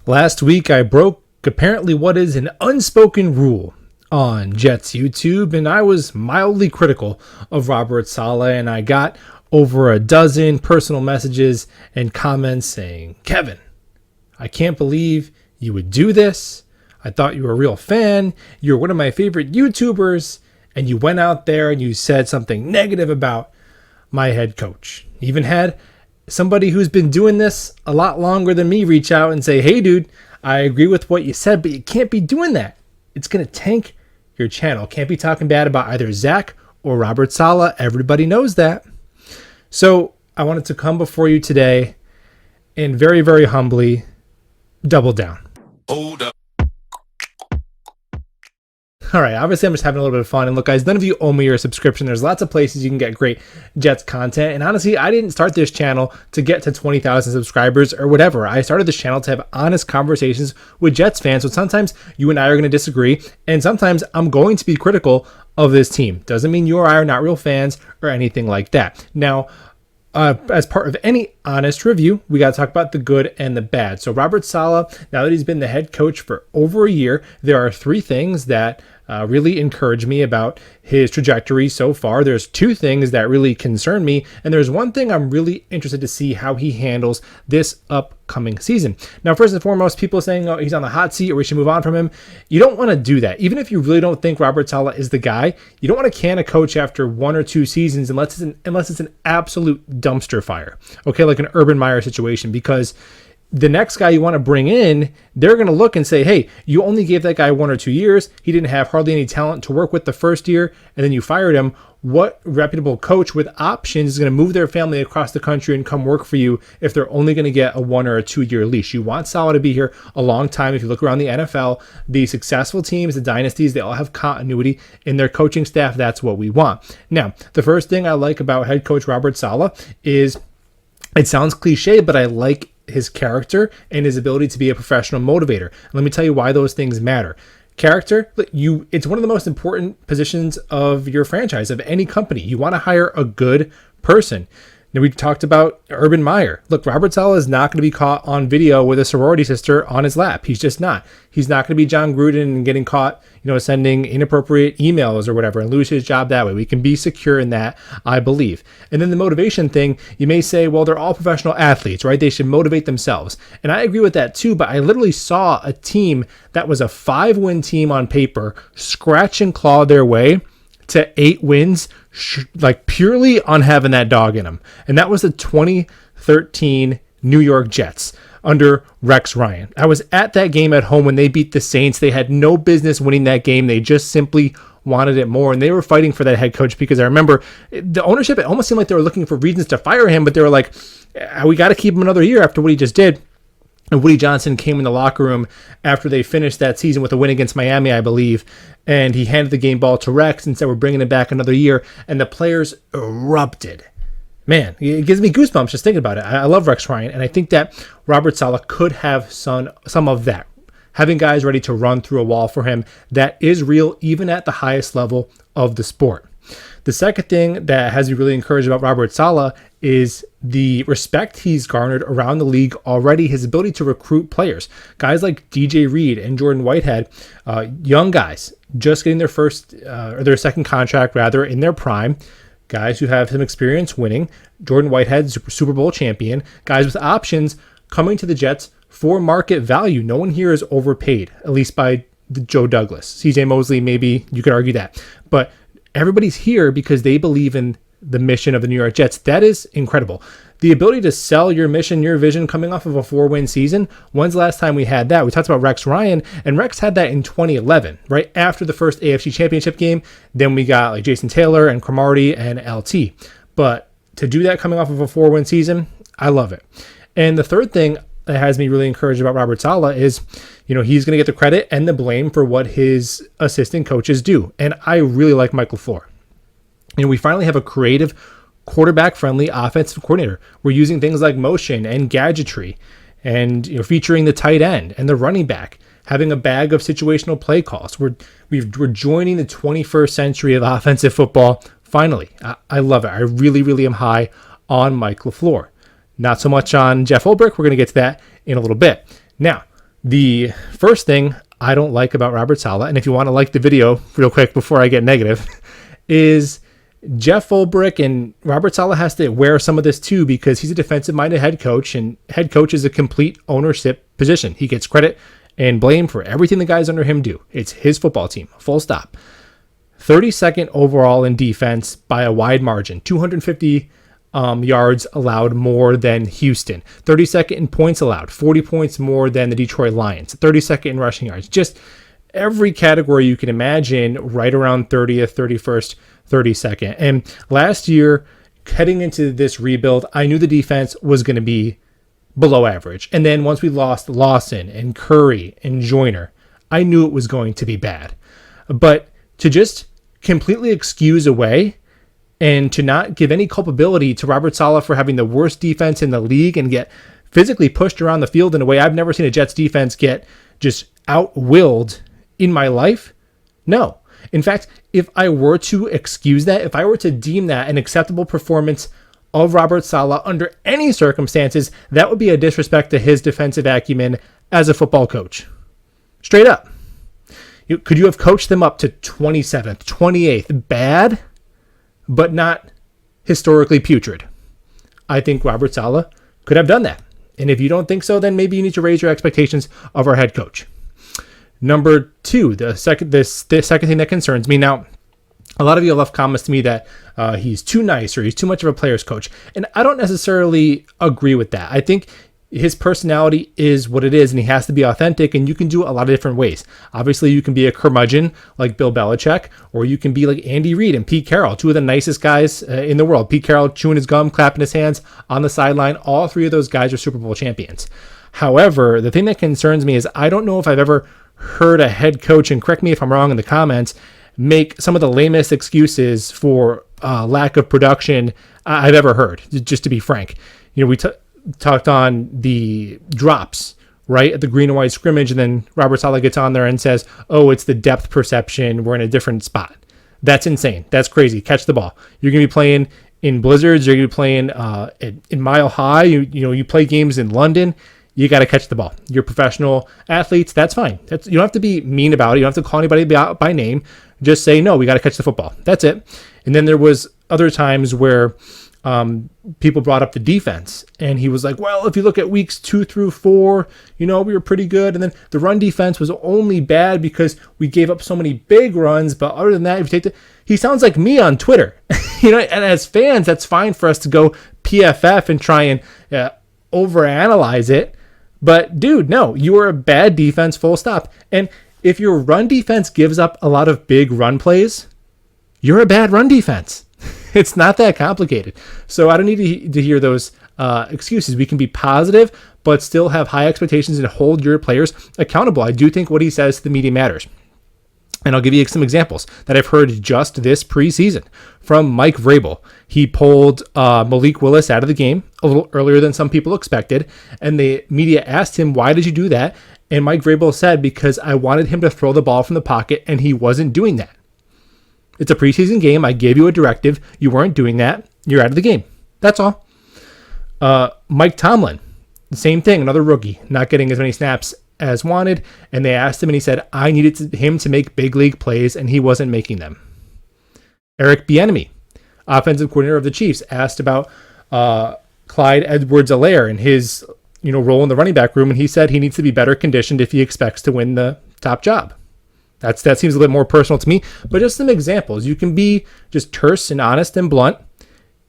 Last week, I broke apparently what is an unspoken rule on Jets YouTube, and I was mildly critical of Robert Saleh, and I got over a dozen personal messages and comments saying, Kevin, I can't believe you would do this. I thought you were a real fan. You're one of my favorite YouTubers, and you went out there and you said something negative about my head coach. Even had somebody who's been doing this a lot longer than me reach out and say, hey, dude, I agree with what you said, but you can't be doing that. It's going to tank your channel. Can't be talking bad about either Zach or Robert Saleh. Everybody knows that. So I wanted to come before you today and very, very humbly double down. Hold up. All right, obviously I'm just having a little bit of fun. And look, guys, none of you owe me your subscription. There's lots of places you can get great Jets content. And honestly, I didn't start this channel to get to 20,000 subscribers or whatever. I started this channel to have honest conversations with Jets fans. So sometimes you and I are going to disagree. And sometimes I'm going to be critical of this team. Doesn't mean you or I are not real fans or anything like that. Now, as part of any honest review, we got to talk about the good and the bad. So Robert Saleh, now that he's been the head coach for over a year, there are three things that really encourage me about his trajectory so far. There's two things that really concern me, and there's one thing I'm really interested to see how he handles this upcoming season. Now, first and foremost, people saying, oh, he's on the hot seat or we should move on from him. You don't want to do that. Even if you really don't think Robert Saleh is the guy, you don't want to can a coach after 1 or 2 seasons unless it's an absolute dumpster fire. Okay, like an Urban Meyer situation, because the next guy you want to bring in, they're going to look and say, hey, you only gave that guy 1 or 2 years. He didn't have hardly any talent to work with the first year, and then you fired him. What reputable coach with options is going to move their family across the country and come work for you if they're only going to get a 1 or a 2 year leash? You want Saleh to be here a long time. If you look around the NFL, the successful teams, the dynasties, they all have continuity in their coaching staff. That's what we want. Now, the first thing I like about head coach Robert Saleh is, it sounds cliche, but I like his character and his ability to be a professional motivator. Let me tell you why those things matter. Character, it's one of the most important positions of your franchise, of any company. You want to hire a good person. Now, we talked about Urban Meyer. Look, Robert Saleh is not going to be caught on video with a sorority sister on his lap. He's just not. He's not going to be John Gruden and getting caught, sending inappropriate emails or whatever and lose his job that way. We can be secure in that, I believe. And then the motivation thing, you may say, well, they're all professional athletes, right? They should motivate themselves. And I agree with that too, but I literally saw a team that was a 5-win team on paper scratch and claw their way to 8 wins, like purely on having that dog in them. And that was the 2013 New York Jets under Rex Ryan. I was at that game at home when they beat the Saints. They had no business winning that game. They just simply wanted it more. And they were fighting for that head coach because I remember the ownership, it almost seemed like they were looking for reasons to fire him, but they were like, we got to keep him another year after what he just did. And Woody Johnson came in the locker room after they finished that season with a win against Miami, I believe. And he handed the game ball to Rex and said, we're bringing it back another year. And the players erupted. Man, it gives me goosebumps just thinking about it. I love Rex Ryan. And I think that Robert Saleh could have some of that. Having guys ready to run through a wall for him, that is real, even at the highest level of the sport. The second thing that has me really encouraged about Robert Saleh is the respect he's garnered around the league already, his ability to recruit players. Guys like DJ Reed and Jordan Whitehead, young guys, just getting their their second contract rather in their prime. Guys who have some experience winning. Jordan Whitehead, Super Bowl champion. Guys with options coming to the Jets for market value. No one here is overpaid, at least by Joe Douglas. CJ Mosley, maybe you could argue that. But everybody's here because they believe in the mission of the New York Jets. That is incredible. The ability to sell your mission, your vision coming off of a 4-win season. When's the last time we had that? We talked about Rex Ryan, and Rex had that in 2011, right after the first AFC Championship game. Then we got like Jason Taylor and Cromartie and LT. But to do that coming off of a 4-win season, I love it. And the third thing that has me really encouraged about Robert Saleh is, he's going to get the credit and the blame for what his assistant coaches do. And I really like Mike LaFleur. We finally have a creative, quarterback-friendly offensive coordinator. We're using things like motion and gadgetry and featuring the tight end and the running back, having a bag of situational play calls. We're joining the 21st century of offensive football. Finally, I love it. I really, really am high on Mike LaFleur. Not so much on Jeff Ulbrich. We're going to get to that in a little bit. Now, The first thing I don't like about Robert Saleh, and if you want to like the video real quick before I get negative, is Jeff Ulbrich, and Robert Saleh has to wear some of this too because he's a defensive-minded head coach, and head coach is a complete ownership position. He gets credit and blame for everything the guys under him do. It's his football team, full stop. 32nd overall in defense by a wide margin, 250 yards allowed more than Houston, 32nd in points allowed, 40 points more than the Detroit Lions, 32nd in rushing yards, just every category you can imagine, right around 30th, 31st, 32nd. And last year, heading into this rebuild, I knew the defense was going to be below average. And then once we lost Lawson and Curry and Joyner, I knew it was going to be bad. But to just completely excuse away and to not give any culpability to Robert Saleh for having the worst defense in the league and get physically pushed around the field in a way I've never seen a Jets defense get just out-willed in my life? No. In fact, if I were to excuse that, if I were to deem that an acceptable performance of Robert Saleh under any circumstances, that would be a disrespect to his defensive acumen as a football coach. Straight up. Could you have coached them up to 27th, 28th? Bad, but not historically putrid. I think Robert Saleh could have done that. And if you don't think so, then maybe you need to raise your expectations of our head coach. Number two, the second thing that concerns me. Now, a lot of you have left comments to me that he's too nice or he's too much of a player's coach. And I don't necessarily agree with that. I think his personality is what it is, and he has to be authentic, and you can do it a lot of different ways. Obviously, you can be a curmudgeon like Bill Belichick, or you can be like Andy Reid and Pete Carroll, two of the nicest guys in the world. Pete Carroll chewing his gum, clapping his hands on the sideline. All three of those guys are Super Bowl champions. However, the thing that concerns me is I don't know if I've ever heard a head coach, and correct me if I'm wrong in the comments, make some of the lamest excuses for lack of production I've ever heard, just to be frank. We talked on the drops, right, at the green and white scrimmage, and then Robert Saleh gets on there and says, oh, it's the depth perception. We're in a different spot. That's insane. That's crazy. Catch the ball. You're going to be playing in blizzards. You're going to be playing in Mile High. You play games in London. You got to catch the ball. You're professional athletes. That's fine. You don't have to be mean about it. You don't have to call anybody by name. Just say, no, we got to catch the football. That's it. And then there was other times where people brought up the defense, and he was like, well, if you look at weeks 2 through 4, we were pretty good. And then the run defense was only bad because we gave up so many big runs. But other than that, if you take he sounds like me on Twitter, and as fans, that's fine for us to go PFF and try and overanalyze it. But dude, no, you are a bad defense, full stop. And if your run defense gives up a lot of big run plays, you're a bad run defense. It's not that complicated. So I don't need to hear those excuses. We can be positive, but still have high expectations and hold your players accountable. I do think what he says to the media matters. And I'll give you some examples that I've heard just this preseason from Mike Vrabel. He pulled Malik Willis out of the game a little earlier than some people expected. And the media asked him, why did you do that? And Mike Vrabel said, because I wanted him to throw the ball from the pocket, and he wasn't doing that. It's a preseason game. I gave you a directive. You weren't doing that. You're out of the game. That's all. Mike Tomlin, the same thing. Another rookie, not getting as many snaps as wanted. And they asked him, and he said, I needed him to make big league plays, and he wasn't making them. Eric Bieniemy, offensive coordinator of the Chiefs, asked about Clyde Edwards-Helaire and his role in the running back room, and he said he needs to be better conditioned if he expects to win the top job. That seems a little bit more personal to me, but just some examples. You can be just terse and honest and blunt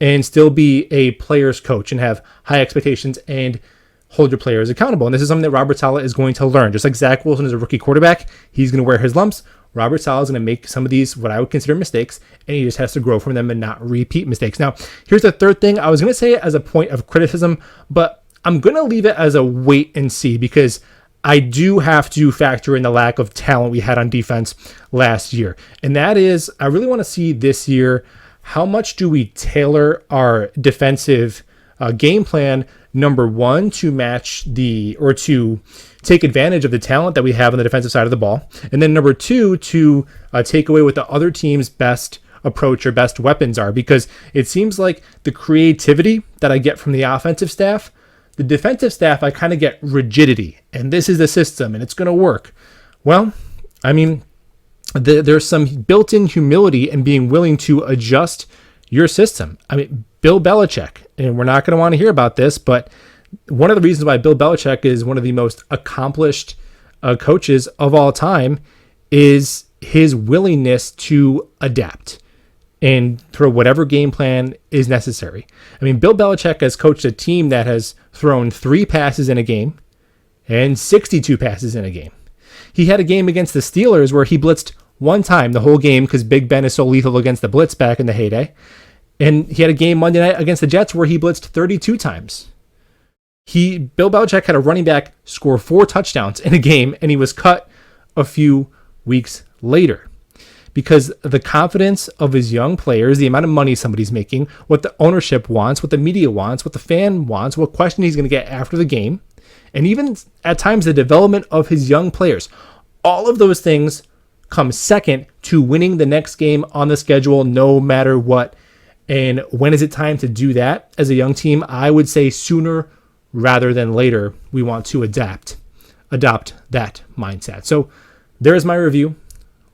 and still be a player's coach and have high expectations and hold your players accountable. And this is something that Robert Saleh is going to learn. Just like Zach Wilson is a rookie quarterback, he's going to wear his lumps. Robert Saleh is going to make some of these, what I would consider mistakes, and he just has to grow from them and not repeat mistakes. Now, here's the third thing. I was going to say it as a point of criticism, but I'm going to leave it as a wait and see, because I do have to factor in the lack of talent we had on defense last year. And that is, I really want to see this year, how much do we tailor our defensive game plan, number one, to match to take advantage of the talent that we have on the defensive side of the ball. And then number two, to take away what the other team's best approach or best weapons are, because it seems like the creativity that I get from the offensive staff the defensive staff, I kind of get rigidity, and this is the system, and it's going to work. Well, I mean, there's some built-in humility in being willing to adjust your system. I mean, Bill Belichick, and we're not going to want to hear about this, but one of the reasons why Bill Belichick is one of the most accomplished coaches of all time is his willingness to adapt and throw whatever game plan is necessary. I mean, Bill Belichick has coached a team that has thrown 3 passes in a game and 62 passes in a game. He had a game against the Steelers where he blitzed 1 time the whole game because Big Ben is so lethal against the blitz back in the heyday. And he had a game Monday night against the Jets where he blitzed 32 times. Bill Belichick had a running back score 4 touchdowns in a game, and he was cut a few weeks later because the confidence of his young players, the amount of money somebody's making, what the ownership wants, what the media wants, what the fan wants, what question he's going to get after the game, and even at times the development of his young players. All of those things come second to winning the next game on the schedule no matter what. And when is it time to do that as a young team? I would say sooner rather than later. We want to adopt that mindset. So there's my review.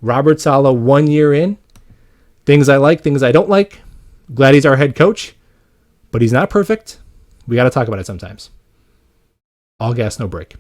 Robert Saleh, 1 year in. Things I like, things I don't like. Glad he's our head coach, but he's not perfect. We got to talk about it sometimes. All gas, no break.